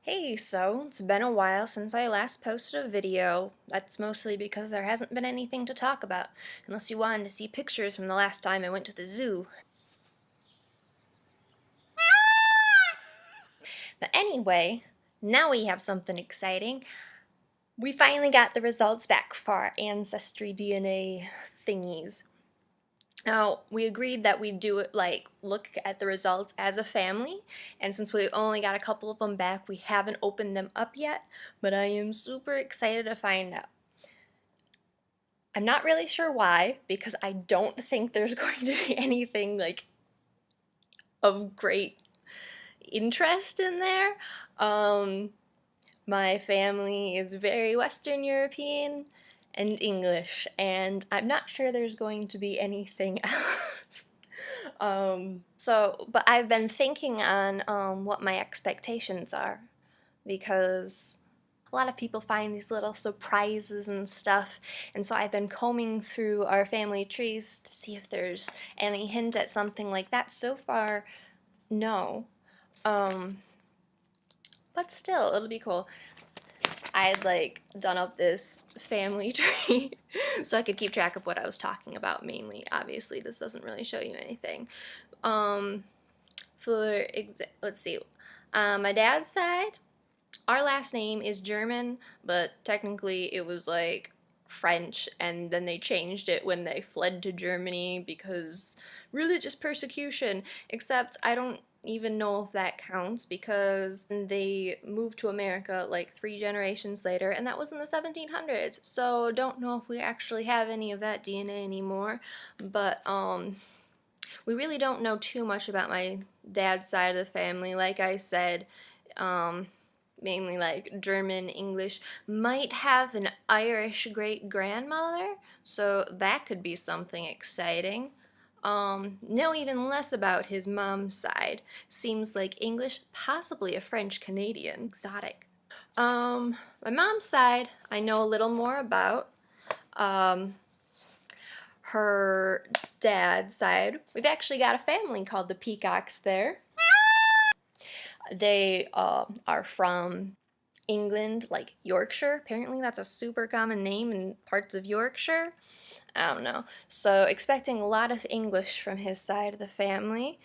Hey, so it's been a while since I last posted a video. That's mostly because there hasn't been anything to talk about, unless you wanted to see pictures from the last time I went to the zoo. But anyway, now we have something exciting. We finally got the results back for our ancestry DNA thingies. Now, we agreed that we'd do it look at the results as a family, and since we only got a couple of them back, we haven't opened them up yet, but I am super excited to find out. I'm not really sure why, because I don't think there's going to be anything of great interest in there. Um, my family is very Western European and English, and I'm not sure there's going to be anything else. But I've been thinking on what my expectations are, because a lot of people find these little surprises and stuff, and so I've been combing through our family trees to see if there's any hint at something like that. So far, no. Um, but still, it'll be cool. I'd done up this family tree so I could keep track of what I was talking about mainly. Obviously, this doesn't really show you anything. Um, let's see. My dad's side, our last name is German, but technically it was French, and then they changed it when they fled to Germany because religious persecution. Except I don't even know if that counts because they moved to America like 3 generations later, and that was in the 1700s. So don't know if we actually have any of that DNA anymore. But we really don't know too much about my dad's side of the family. Like I said, mainly German, English, might have an Irish great-grandmother, so that could be something exciting. Know even less about his mom's side. Seems like English, possibly a French-Canadian. Exotic. My mom's side, I know a little more about. Um, her dad's side, we've actually got a family called the Peacocks there. They are from England, like Yorkshire. Apparently that's a super common name in parts of Yorkshire. I don't know. So expecting a lot of English from his side of the family.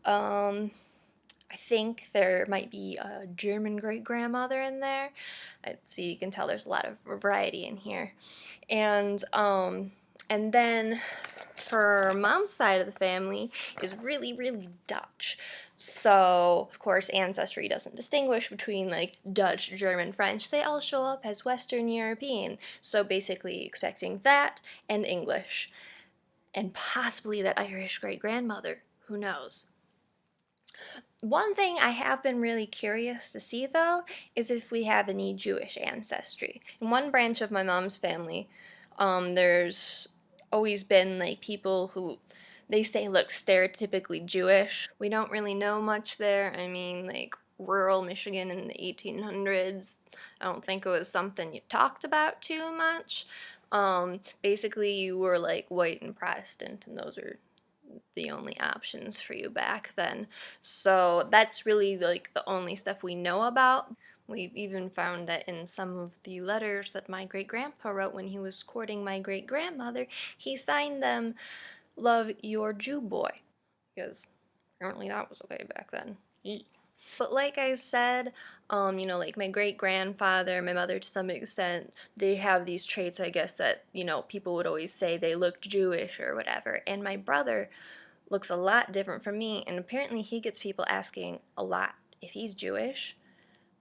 I think there might be a German great-grandmother in there. Let's see, you can tell there's a lot of variety in here. And then her mom's side of the family is really, really Dutch. So, of course, ancestry doesn't distinguish between Dutch, German, French. They all show up as Western European. So basically expecting that and English. And possibly that Irish great-grandmother. Who knows? One thing I have been really curious to see, though, is if we have any Jewish ancestry. In one branch of my mom's family, there's always been people who they say look stereotypically Jewish. We don't really know much there. I mean, rural Michigan in the 1800s, I don't think it was something you talked about too much. Basically, you were white and Protestant, and those are the only options for you back then. So that's really the only stuff we know about. We've even found that in some of the letters that my great-grandpa wrote when he was courting my great-grandmother, he signed them, "Love, your Jew boy," because apparently that was okay back then. But like I said, my great-grandfather, my mother to some extent, they have these traits, I guess, that, people would always say they looked Jewish or whatever. And my brother looks a lot different from me, and apparently he gets people asking a lot if he's Jewish.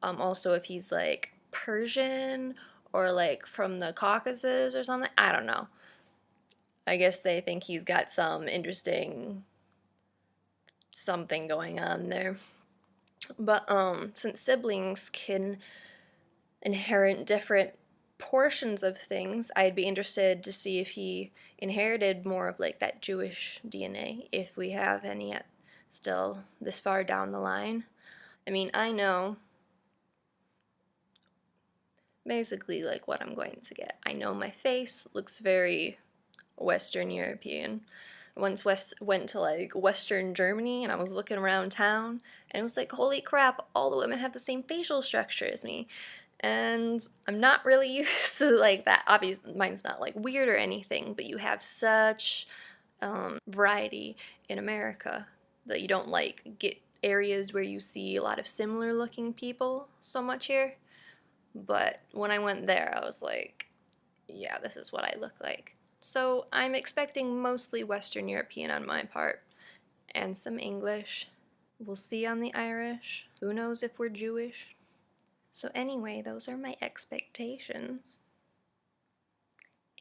Also if he's Persian or from the Caucasus or something. I don't know. I guess they think he's got some interesting something going on there. But since siblings can inherit different portions of things, I'd be interested to see if he inherited more of that Jewish DNA, if we have any yet still this far down the line. I mean, I know basically what I'm going to get. I know my face looks very Western European, Once went to like Western Germany, and I was looking around town, and it was like, holy crap, all the women have the same facial structure as me. And I'm not really used to like that. Obviously, mine's not like weird or anything, but you have such variety in America that you don't like get areas where you see a lot of similar looking people so much here. But when I went there, I was like, yeah, this is what I look like. So I'm expecting mostly Western European on my part, and some English. We'll see on the Irish. Who knows if we're Jewish? So anyway, those are my expectations.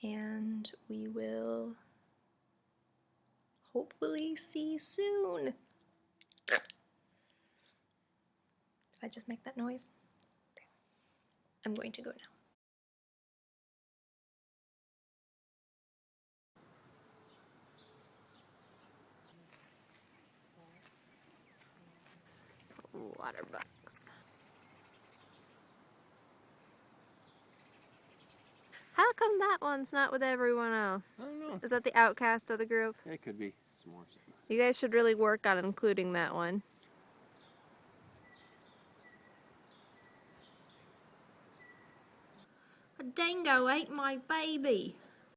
And we will hopefully see soon. Did I just make that noise? Okay. I'm going to go now. Water bugs. How come that one's not with everyone else? I don't know. Is that the outcast of the group? It could be some more. You guys should really work on including that one. A dingo ate my baby.